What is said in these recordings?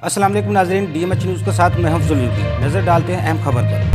अस्सलाम वालेकुम नाज़रीन, DMH न्यूज़ के साथ मैं हूं ज़ुल्फ़ी। नज़र डालते हैं अहम खबर पर।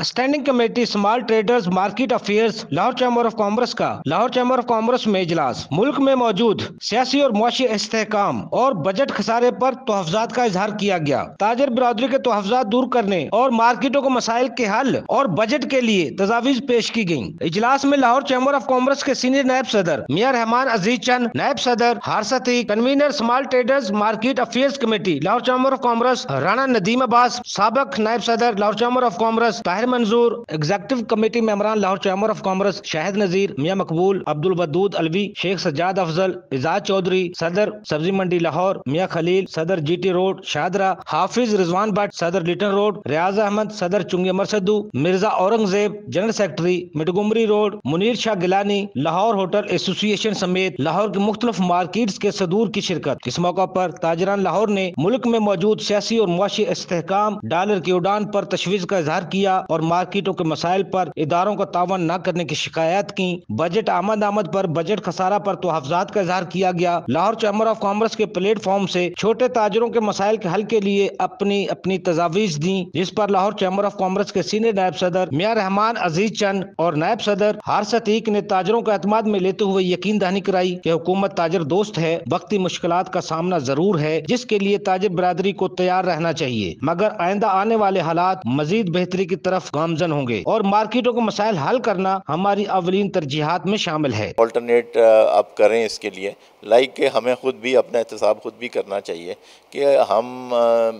Standing committee small traders market affairs Lahore chamber of commerce का लाहौर चैम्बर ऑफ कॉमर्स में इजलास। मुल्क में मौजूद सियासी और मुआशी इस्तेहकाम और बजट खसारे पर तहफ़्ज़ात का इजहार किया गया। ताजर बिरादरी के तहफ़्ज़ात दूर करने और मार्केटों के मसाइल के हल और बजट के लिए तजावीज़ पेश की गयी। इजलास में लाहौर चैम्बर ऑफ कॉमर्स के सीनियर नायब सदर मियां रहमान अजीज चंद, नायब सदर हारसती, convener small traders market affairs committee Lahore chamber of commerce Rana Nadeem Abbas, साबिक नायब सदर Lahore chamber of commerce Tahir Manzoor, executive committee मेंबरान Lahore chamber of commerce Shahid Nazir, Mian Maqbool, Abdul Wadood Alvi, Sheikh Sajjad Afzal, Ijaz Chaudhary, सदर सब्जी मंडी लाहौर, मियां खलील, सदर GT रोड शाहदरा, हाफिज रिजवान भट्ट, सदर लिटन रोड, रियाज अहमद, सदर Chungi Amar Sadhu, Mirza Aurangzeb, general secretary Montgomery road, Munir Shah Gilani, Lahore hotel association समेत लाहौर की मुख्तलिफ मार्केट्स के सदूर की शिरकत। इस मौका पर ताजरान लाहौर ने मुल्क में मौजूद सियासी और मुआशी इस्तेहकाम, डॉलर की उड़ान पर तशवीश का इजहार किया और मार्केटों के मसाइल पर इदारों को तावन न करने की शिकायत की। बजट आमद पर बजट खसारा पर तहफ़्ज़ात का इजहार किया गया। लाहौर चैम्बर ऑफ कॉमर्स के प्लेटफॉर्म से छोटे ताजरों के मसाइल के हल के लिए अपनी अपनी तजावीज़ दी, जिस पर लाहौर चैम्बर ऑफ कॉमर्स के सीनियर नायब सदर मियां रहमान अजीज चंद और नायब सदर हारिस अतीक ने ताजरों का एतमाद में लेते हुए यकीन दहानी कराई कि हुकूमत ताजर दोस्त है। वक्ती मुश्किलात का सामना जरूर है, जिसके लिए ताजर बिरादरी को तैयार रहना चाहिए, मगर आइंदा आने वाले हालात मजीद बेहतरी की तरफ गामजन होंगे और मार्केटों के मसाइल हल करना हमारी अवलीन तरजीहात में शामिल है। ऑल्टरनेट आप करें इसके लिए, लाइक कि हमें खुद भी अपना एहतसाब खुद भी करना चाहिए कि हम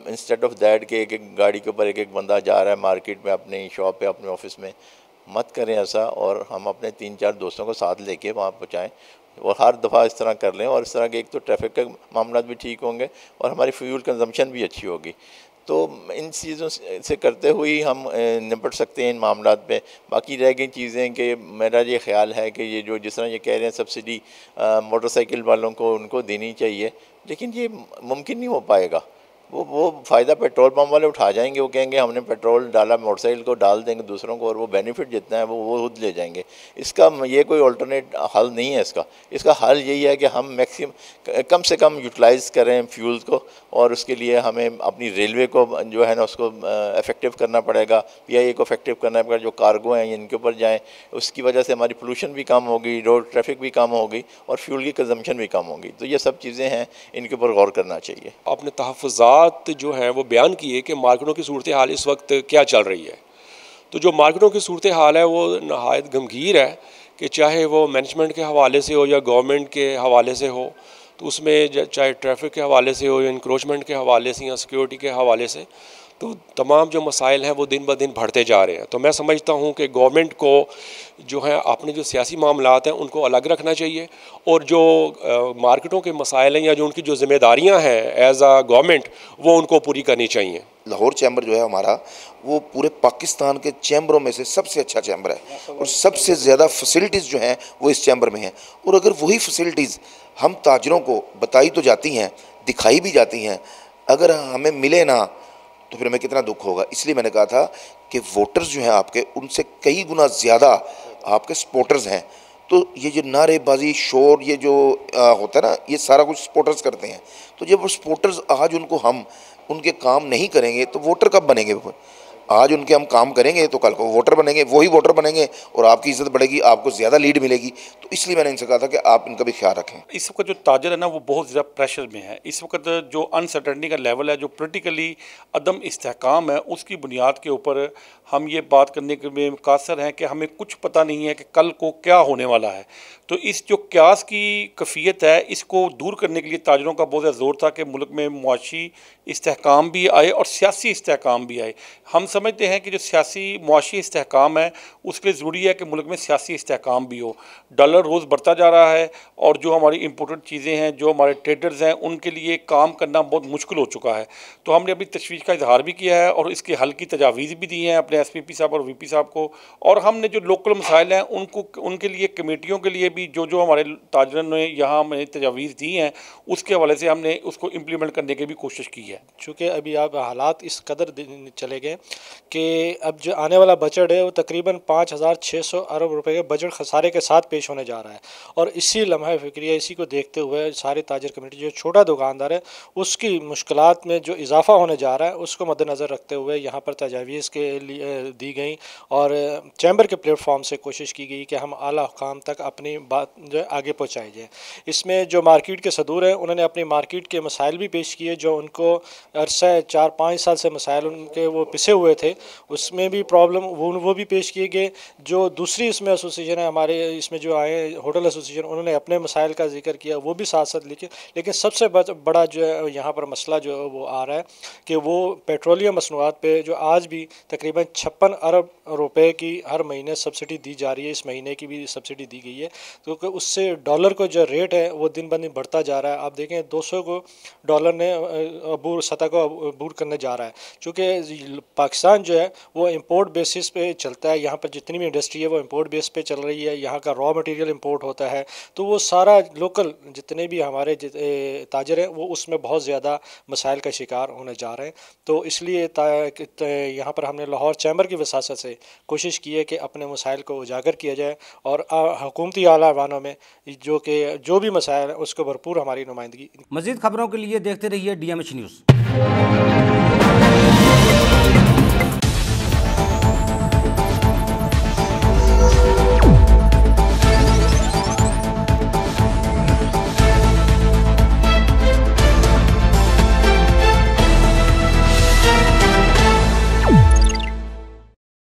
इंस्टेड ऑफ दैट कि एक एक गाड़ी के ऊपर एक एक बंदा जा रहा है मार्केट में, अपनी शॉप पे, अपने ऑफिस में, मत करें ऐसा। और हम अपने 3-4 दोस्तों को साथ लेके वहाँ पहुँचाएँ और हर दफ़ा इस तरह कर लें। और इस तरह के एक तो ट्रैफिक के मामला भी ठीक होंगे और हमारी फ्यूल कंजम्पशन भी अच्छी होगी। तो इन चीज़ों से करते हुए हम निपट सकते हैं इन मामलात पे। बाकी रह गई चीज़ें कि मेरा ये ख्याल है कि ये जो जिस तरह ये कह रहे हैं सब्सिडी मोटरसाइकिल वालों को उनको देनी चाहिए, लेकिन ये मुमकिन नहीं हो पाएगा। वो फ़ायदा पेट्रोल पंप वाले उठा जाएंगे, वो कहेंगे हमने पेट्रोल डाला, मोटरसाइकिल को डाल देंगे दूसरों को और वो बेनिफिट जितना है वो खुद ले जाएंगे। इसका ये कोई अल्टरनेट हल नहीं है। इसका हल यही है कि हम मैक्सिमम कम से कम यूटिलाइज़ करें फ्यूल्स को, और उसके लिए हमें अपनी रेलवे को जो है ना उसको इफेक्टिव करना पड़ेगा, PIA को इफेक्टिव करना पड़ेगा। जो कार्गो हैं इनके ऊपर जाएँ, उसकी वजह से हमारी पोल्यूशन भी कम होगी, रोड ट्रैफिक भी कम होगी और फ्यूल की कंजम्पशन भी कम होगी। तो ये सब चीज़ें हैं, इनके ऊपर गौर करना चाहिए। अपने तहफ़्फ़ुज़ात जो है वो बयान किए कि मार्केटों की सूरत हाल इस वक्त क्या चल रही है। तो जो मार्केटों की सूरत हाल है वो नहायत गमगीर है कि चाहे वो मैनेजमेंट के हवाले से हो या गवर्नमेंट के हवाले से हो, तो उसमें चाहे ट्रैफिक के हवाले से हो या इंक्रोचमेंट के हवाले से या सिक्योरिटी के हवाले से, तो तमाम जो मसाइल हैं वो दिन ब दिन बढ़ते जा रहे हैं। तो मैं समझता हूँ कि गवर्नमेंट को जो है अपने जो सियासी मामलात हैं उनको अलग रखना चाहिए और जो मार्केटों के मसाइल हैं या जो उनकी जो ज़िम्मेदारियाँ हैं एज़ आ गवर्नमेंट, वो उनको पूरी करनी चाहिए। लाहौर चैम्बर जो है हमारा, वो पूरे पाकिस्तान के चैम्बरों में से सबसे अच्छा चैम्बर है और सबसे ज़्यादा फैसिलिटीज़ जो हैं वो इस चैम्बर में हैं। और अगर वही फैसिलिटीज़ हम ताजरों को बताई तो जाती हैं, दिखाई भी जाती हैं, अगर हमें मिले ना तो फिर हमें कितना दुख होगा। इसलिए मैंने कहा था कि वोटर्स जो हैं आपके, उनसे कई गुना ज़्यादा आपके सपोर्टर्स हैं। तो ये जो नारेबाजी, शोर, ये जो होता है ना, ये सारा कुछ सपोर्टर्स करते हैं। तो जब वो सपोर्टर्स आज उनको हम उनके काम नहीं करेंगे तो वोटर कब बनेंगे? आज उनके हम काम करेंगे तो कल को वोटर बनेंगे, वही वोटर बनेंगे और आपकी इज़्ज़त बढ़ेगी, आपको ज़्यादा लीड मिलेगी। तो इसलिए मैंने इनसे कहा था कि आप इनका भी ख्याल रखें। इस वक्त जो ताजर है ना वो बहुत ज़्यादा प्रेशर में है। इस वक्त जो अनसर्टेनिटी का लेवल है, जो पोलिटिकली अदम इस्तेहकाम है, उसकी बुनियाद के ऊपर हम ये बात करने के में कासर हैं कि हमें कुछ पता नहीं है कि कल को क्या होने वाला है। तो इस जो क्यास की कैफियत है, इसको दूर करने के लिए ताजरों का बहुत ज़्यादा ज़ोर था कि मुल्क में मुआशी इस्तेहकाम भी आए और सियासी इस्तेहकाम भी आए। हम समझते हैं कि जो सियासी मुआशी इस्तेहकाम है उसके लिए ज़रूरी है कि मुल्क में सियासी इस्तेहकाम भी हो। डॉलर रोज़ बढ़ता जा रहा है और जो हमारी इम्पोर्टेंट चीज़ें हैं, जो हमारे ट्रेडर्स हैं, उनके लिए काम करना बहुत मुश्किल हो चुका है। तो हमने अपनी तशवीश का इजहार भी किया है और इसके हल की तजावीज़ भी दी हैं अपने SPP साहब और VP साहब को। और हमने जो लोकल मसाइल हैं उनको उनके लिए कमेटियों के लिए भी जो जो हमारे ताजरन ने यहाँ हमें तजावीज़ दी हैं उसके हवाले से हमने उसको इम्प्लीमेंट करने की भी कोशिश की है। चूँकि अभी अब हालात इस कदर चले गए कि अब जो आने वाला बजट है वो तकरीबन 5,600 अरब रुपए के बजट खसारे के साथ पेश होने जा रहा है। और इसी लम्हा फ़िक्रिया, इसी को देखते हुए सारी ताजर कमेटी जो छोटा दुकानदार है उसकी मुश्किलात में जो इजाफा होने जा रहा है उसको मद्देनज़र रखते हुए यहाँ पर तजावीज़ के लिए दी गई और चैम्बर के प्लेटफॉर्म से कोशिश की गई कि हम आला हुकाम तक अपनी बात जो आगे पहुँचाई जाए। इसमें जो मार्केट के सदूर हैं उन्होंने अपनी मार्केट के मसाइल भी पेश किए, जो उनको अरसा 4-5 साल से मसाइल उनके वो पिसे हुए थे, उसमें भी प्रॉब्लम वो भी पेश किए गए। जो दूसरी इसमें एसोसिएशन है हमारे, इसमें जो आए होटल एसोसिएशन, उन्होंने अपने मसाइल का जिक्र किया, वो भी साथ साथ लिखे। लेकिन सबसे बड़ा जो है यहाँ पर मसला जो वो आ रहा है कि वो पेट्रोलियम मसनूआत पे जो आज भी तकरीबन 56 अरब रुपए की हर महीने सब्सिडी दी जा रही है, इस महीने की भी सब्सिडी दी गई है, क्योंकि उससे डॉलर को जो रेट है वो दिन ब दिन बढ़ता जा रहा है। आप देखें 200 को डॉलर ने अबूर सतह को अबूर करने जा रहा है, चूँकि पाकिस्तान जो है वो इंपोर्ट बेसिस पे चलता है। यहाँ पर जितनी भी इंडस्ट्री है वो इंपोर्ट बेस पे चल रही है, यहाँ का रॉ मटेरियल इंपोर्ट होता है, तो वो सारा लोकल जितने भी हमारे ताजर हैं वो उसमें बहुत ज़्यादा मसाइल का शिकार होने जा रहे हैं। तो इसलिए यहाँ पर हमने लाहौर चैम्बर की वसासत से कोशिश की है कि अपने मसाइल को उजागर किया जाए और हुकूमती आला अवानों में जो भी मसाइल है उसको भरपूर हमारी नुमाइंदगी। मज़ीद खबरों के लिए देखते रहिए DMH न्यूज़।